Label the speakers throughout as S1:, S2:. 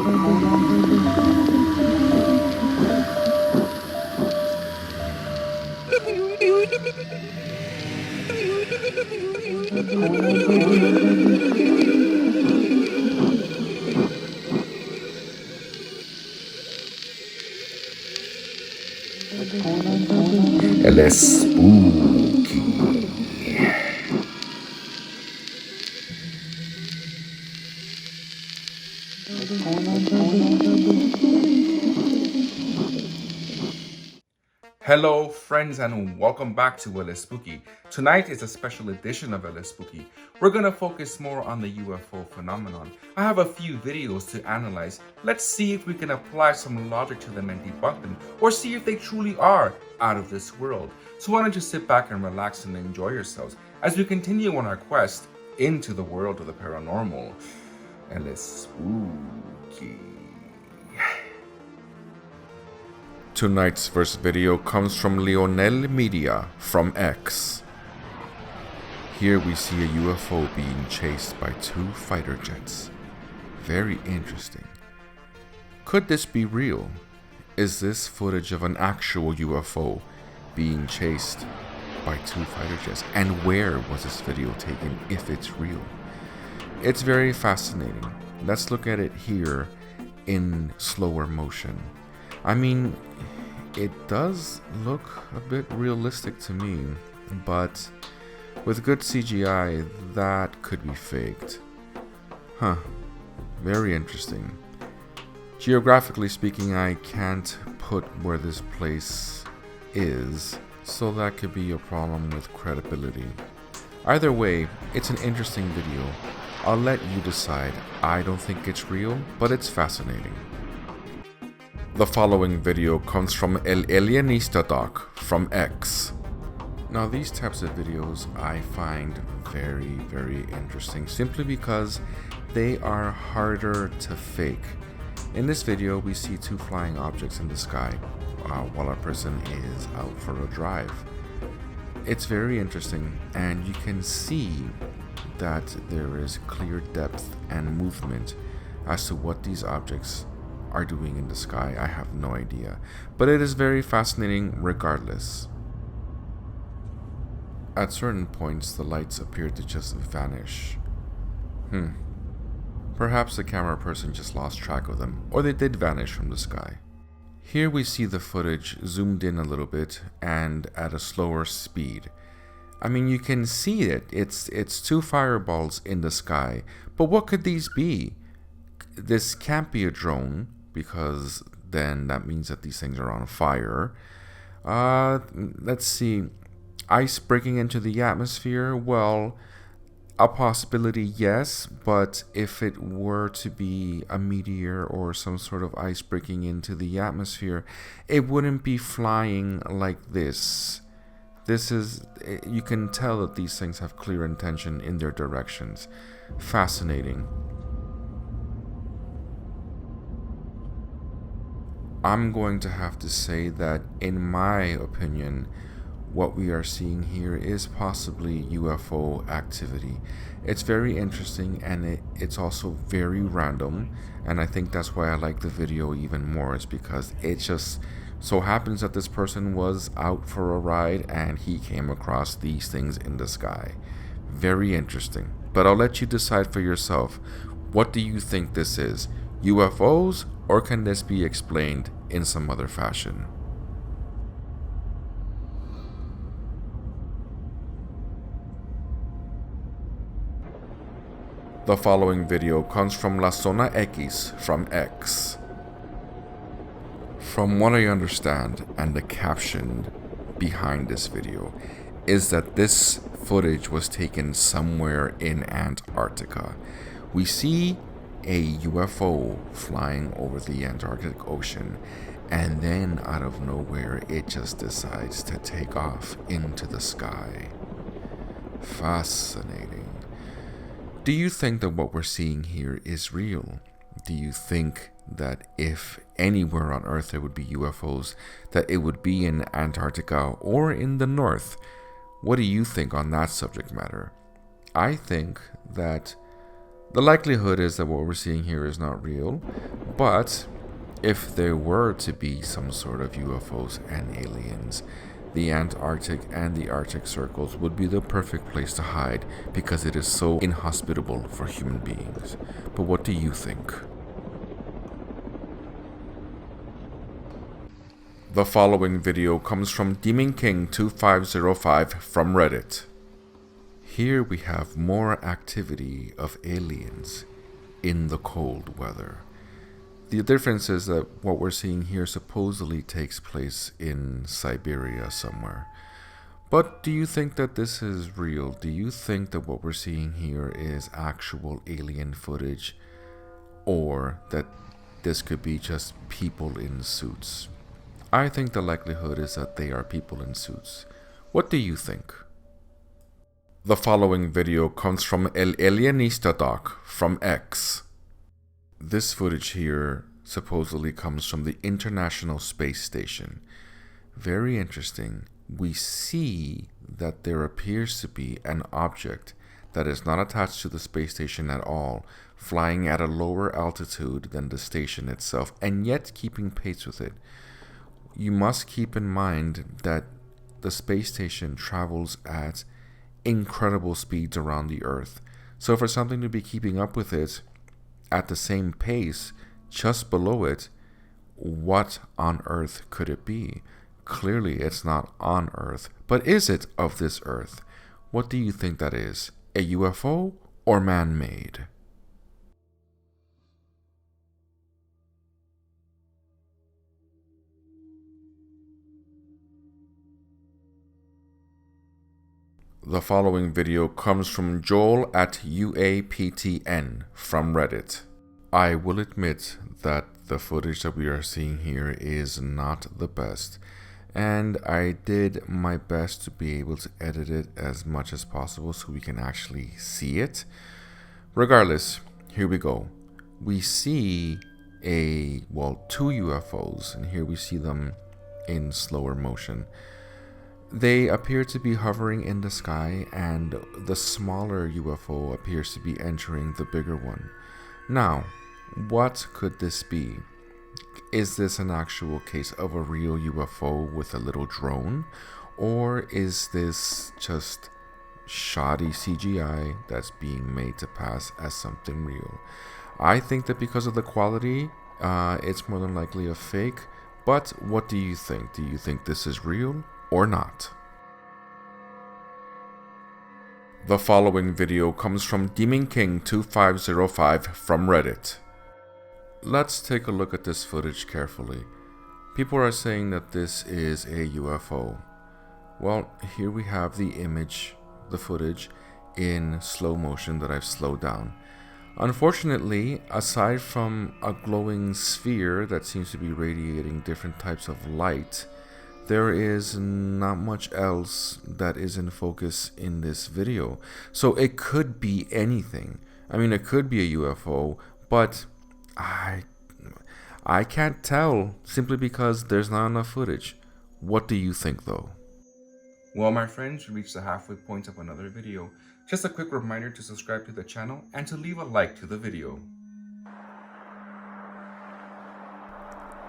S1: El Espooky. Hello friends and welcome back to Espooky. Tonight is a special edition of Espooky. We're going to focus more on the UFO phenomenon. I have a few videos to analyze. Let's see if we can apply some logic to them and debunk them, or see if they truly are out of this world. So why don't you sit back and relax and enjoy yourselves as we continue on our quest into the world of the paranormal. Espooky. Tonight's first video comes from Lionel Media from X. Here we see a UFO being chased by 2 fighter jets. Very interesting. Could this be real? Is this footage of an actual UFO being chased by 2 fighter jets? And where was this video taken if it's real? It's very fascinating. Let's look at it here in slower motion. I mean, it does look a bit realistic to me, but with good CGI, that could be faked. Huh, very interesting. Geographically speaking, I can't put where this place is, so that could be a problem with credibility. Either way, it's an interesting video. I'll let you decide. I don't think it's real, but it's fascinating. The following video comes from El Alienista Doc from X. Now these types of videos I find very interesting simply because they are harder to fake. In this video we see 2 flying objects in the sky while a person is out for a drive. It's very interesting and you can see that there is clear depth and movement as to what these objects are doing in the sky. I have no idea, but it is very fascinating regardless. At certain points the lights appear to just vanish. Perhaps the camera person just lost track of them, or they did vanish from the sky. Here we see the footage zoomed in a little bit and at a slower speed. I mean, you can see it. It's 2 fireballs in the sky, but what could these be? This can't be a drone, because then that means that these things are on fire. Let's see. Ice breaking into the atmosphere? Well, a possibility, yes, but if it were to be a meteor or some sort of ice breaking into the atmosphere, it wouldn't be flying like this. You can tell that these things have clear intention in their directions. Fascinating. I'm going to have to say that, in my opinion, what we are seeing here is possibly UFO activity. It's very interesting and it's also very random, and I think that's why I like the video even more, is because it just so happens that this person was out for a ride and he came across these things in the sky. Very interesting. But I'll let you decide for yourself. What do you think this is? UFOs, or can this be explained in some other fashion? The following video comes from La Zona X from X. From what I understand, and the caption behind this video, is that this footage was taken somewhere in Antarctica. We see a UFO flying over the Antarctic Ocean, and then out of nowhere it just decides to take off into the sky. Fascinating. Do you think that what we're seeing here is real? Do you think that if anywhere on Earth there would be UFOs, that it would be in Antarctica or in the North? What do you think on that subject matter? I think that the likelihood is that what we're seeing here is not real, But if there were to be some sort of UFOs and aliens, the Antarctic and the Arctic circles would be the perfect place to hide because it is so inhospitable for human beings. But what do you think? The following video comes from Demon King 2505 from Reddit. Here we have more activity of aliens in the cold weather. The difference is that what we're seeing here supposedly takes place in Siberia somewhere. But do you think that this is real? Do you think that what we're seeing here is actual alien footage? Or that this could be just people in suits? I think the likelihood is that they are people in suits. What do you think? The following video comes from El Alienista Doc from X. This footage here supposedly comes from the International Space Station. Very interesting. We see that there appears to be an object that is not attached to the space station at all, flying at a lower altitude than the station itself, and yet keeping pace with it. You must keep in mind that the space station travels at incredible speeds around the Earth. So for something to be keeping up with it at the same pace, just below it, what on earth could it be? Clearly it's not on Earth, but is it of this Earth? What do you think that is? A UFO or man-made? The following video comes from Joel at UAPTN from Reddit. I will admit that the footage that we are seeing here is not the best, and I did my best to be able to edit it as much as possible so we can actually see it. Regardless, here we go. We see two UFOs, and here we see them in slower motion. They appear to be hovering in the sky, and the smaller UFO appears to be entering the bigger one. Now, what could this be? Is this an actual case of a real UFO with a little drone? Or is this just shoddy CGI that's being made to pass as something real? I think that because of the quality, it's more than likely a fake. But what do you think? Do you think this is real or not? The following video comes from Demon King 2505 from Reddit. Let's take a look at this footage carefully. People are saying that this is a UFO. Well, here we have the image, the footage, in slow motion that I've slowed down. Unfortunately, aside from a glowing sphere that seems to be radiating different types of light, there is not much else that is in focus in this video. So it could be anything. I mean, it could be a UFO, but I can't tell simply because there's not enough footage. What do you think though? Well, my friends, we reached the halfway point of another video. Just a quick reminder to subscribe to the channel and to leave a like to the video.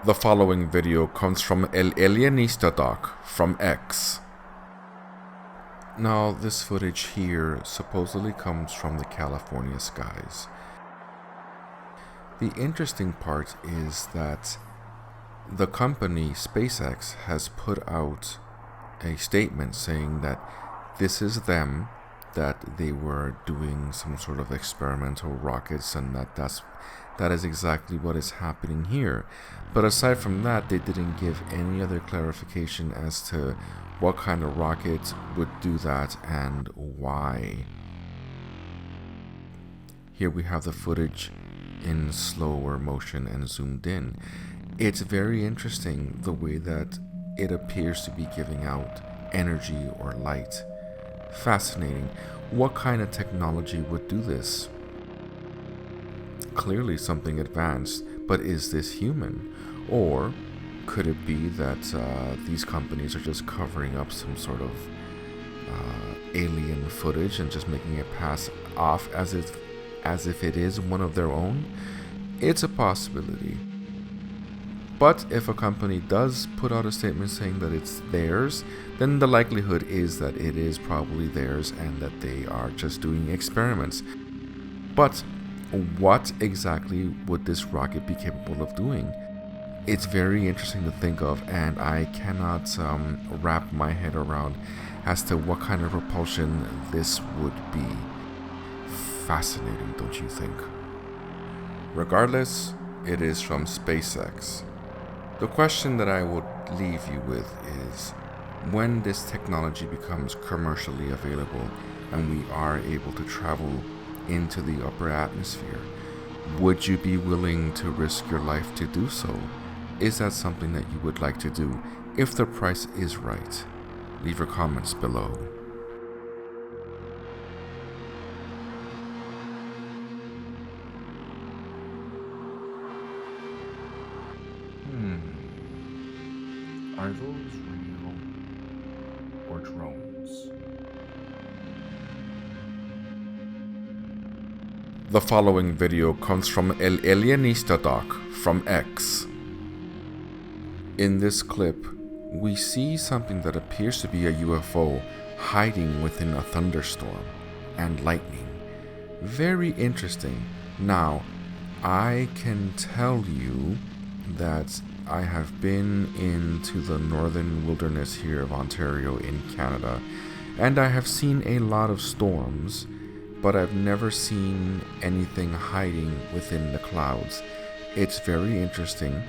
S1: The following video comes from El Alienista Doc from X. Now, this footage here supposedly comes from the California skies. The interesting part is that the company SpaceX has put out a statement saying that this is them, that they were doing some sort of experimental rockets, and that is exactly what is happening here. But aside from that, they didn't give any other clarification as to what kind of rocket would do that and why. Here we have the footage in slower motion and zoomed in. It's very interesting the way that it appears to be giving out energy or light. Fascinating. What kind of technology would do this? Clearly something advanced, but is this human? Or could it be that these companies are just covering up some sort of alien footage and just making it pass off as if it is one of their own? It's a possibility. But if a company does put out a statement saying that it's theirs, then the likelihood is that it is probably theirs and that they are just doing experiments. But what exactly would this rocket be capable of doing? It's very interesting to think of, and I cannot wrap my head around as to what kind of propulsion this would be. Fascinating, don't you think? Regardless, it is from SpaceX. The question that I would leave you with is, when this technology becomes commercially available and we are able to travel into the upper atmosphere, would you be willing to risk your life to do so? Is that something that you would like to do if the price is right? Leave your comments below. Are those real or drones? The following video comes from El Alienista Doc from X. In this clip, we see something that appears to be a UFO hiding within a thunderstorm and lightning. Very interesting. Now, I can tell you that I have been into the northern wilderness here of Ontario in Canada, and I have seen a lot of storms, but I've never seen anything hiding within the clouds. It's very interesting.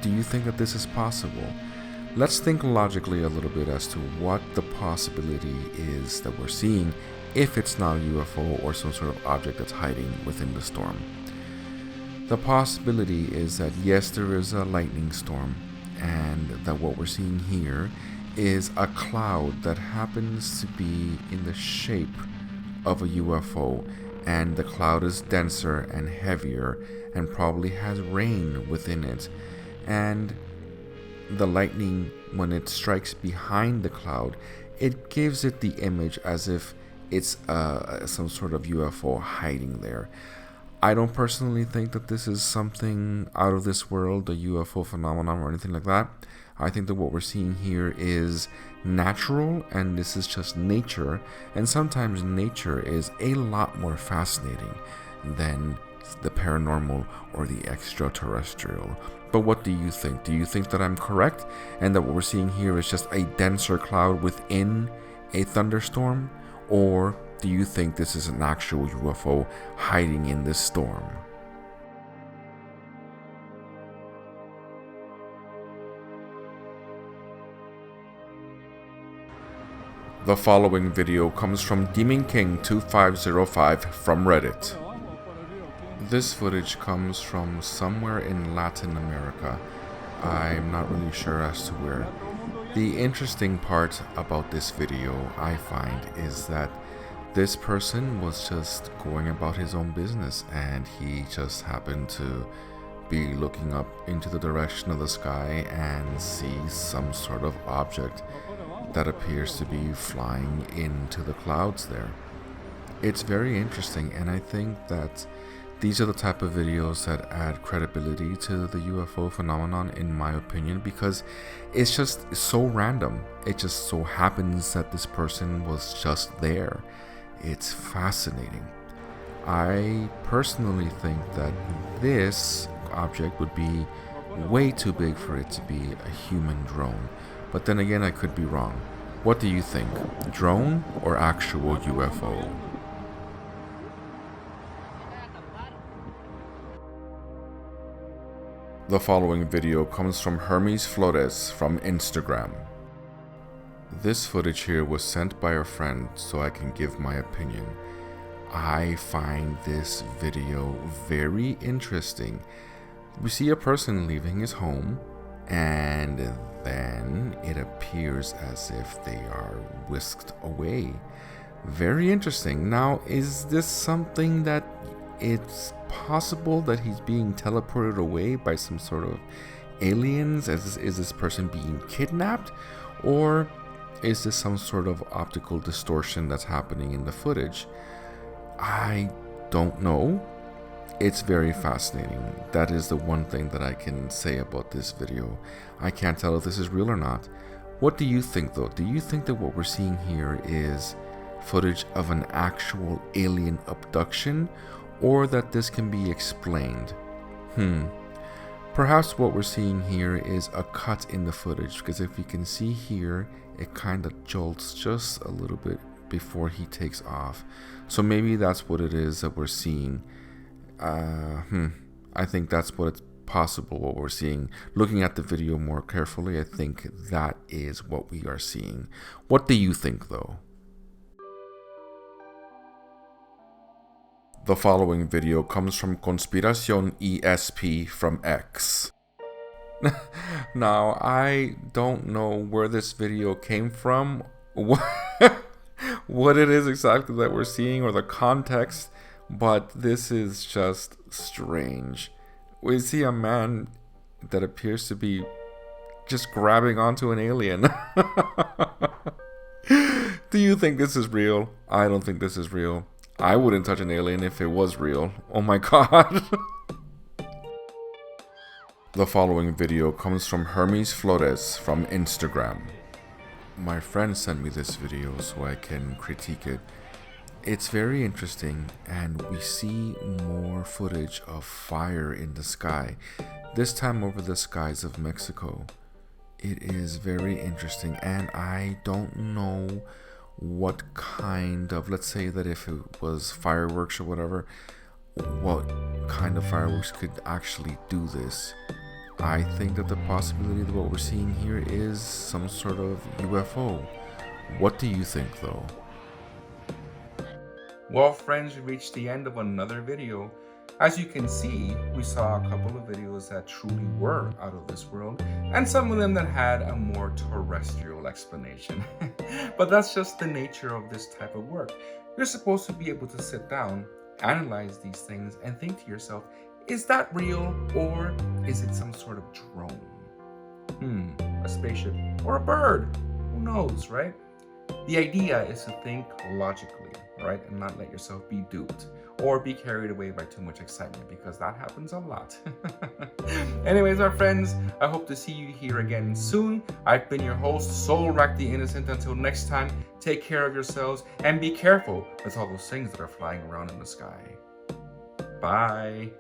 S1: Do you think that this is possible? Let's think logically a little bit as to what the possibility is that we're seeing if it's not a UFO or some sort of object that's hiding within the storm. The possibility is that yes, there is a lightning storm, and that what we're seeing here is a cloud that happens to be in the shape of a UFO, and the cloud is denser and heavier and probably has rain within it, and the lightning, when it strikes behind the cloud, it gives it the image as if it's some sort of UFO hiding there. I don't personally think that this is something out of this world, a UFO phenomenon or anything like that. I think that what we're seeing here is natural, and this is just nature, and sometimes nature is a lot more fascinating than the paranormal or the extraterrestrial. But what do you think? Do you think that I'm correct and that what we're seeing here is just a denser cloud within a thunderstorm? Or do you think this is an actual UFO hiding in this storm? The following video comes from Demon King 2505 from Reddit. This footage comes from somewhere in Latin America. I'm not really sure as to where. The interesting part about this video, I find, is that this person was just going about his own business, and he just happened to be looking up into the direction of the sky and see some sort of object that appears to be flying into the clouds there. It's very interesting, and I think that these are the type of videos that add credibility to the UFO phenomenon, in my opinion, because it's just so random. It just so happens that this person was just there. It's fascinating. I personally think that this object would be way too big for it to be a human drone. But then again, I could be wrong. What do you think? Drone or actual UFO? The following video comes from Hermes Flores from Instagram. This footage here was sent by a friend so I can give my opinion. I find this video very interesting. We see a person leaving his home, and then it appears as if they are whisked away. Very interesting. Now, is this something that it's possible that he's being teleported away by some sort of aliens? Is this person being kidnapped? Or is this some sort of optical distortion that's happening in the footage? I don't know. It's very fascinating. That is the one thing that I can say about this video. I can't tell if this is real or not. What do you think though? Do you think that what we're seeing here is footage of an actual alien abduction, or that this can be explained? Perhaps what we're seeing here is a cut in the footage, because if you can see here, it kind of jolts just a little bit before he takes off. So maybe that's what it is that we're seeing. I think that's what it's possible what we're seeing. Looking at the video more carefully, I think that is what we are seeing. What do you think though? The following video comes from Conspiración ESP from X. Now, I don't know where this video came from, what it is exactly that we're seeing, or the context, but this is just strange. We see a man that appears to be just grabbing onto an alien. Do you think this is real? I don't think this is real. I wouldn't touch an alien if it was real. Oh my god. The following video comes from Hermes Flores from Instagram. My friend sent me this video so I can critique it. It's very interesting, and we see more footage of fire in the sky, this time over the skies of Mexico. It is very interesting, and I don't know what kind of, let's say that if it was fireworks or whatever, what kind of fireworks could actually do this. I think that the possibility of what we're seeing here is some sort of UFO. What do you think though?
S2: Well, friends, we reached the end of another video. As you can see, we saw a couple of videos that truly were out of this world, and some of them that had a more terrestrial explanation. But that's just the nature of this type of work. You're supposed to be able to sit down, analyze these things, and think to yourself, is that real, or is it some sort of drone? A spaceship, or a bird? Who knows, right? The idea is to think logically, right? And not let yourself be duped or be carried away by too much excitement, because that happens a lot. Anyways, our friends, I hope to see you here again soon. I've been your host, Soul Rack the Innocent. Until next time, take care of yourselves and be careful with all those things that are flying around in the sky. Bye.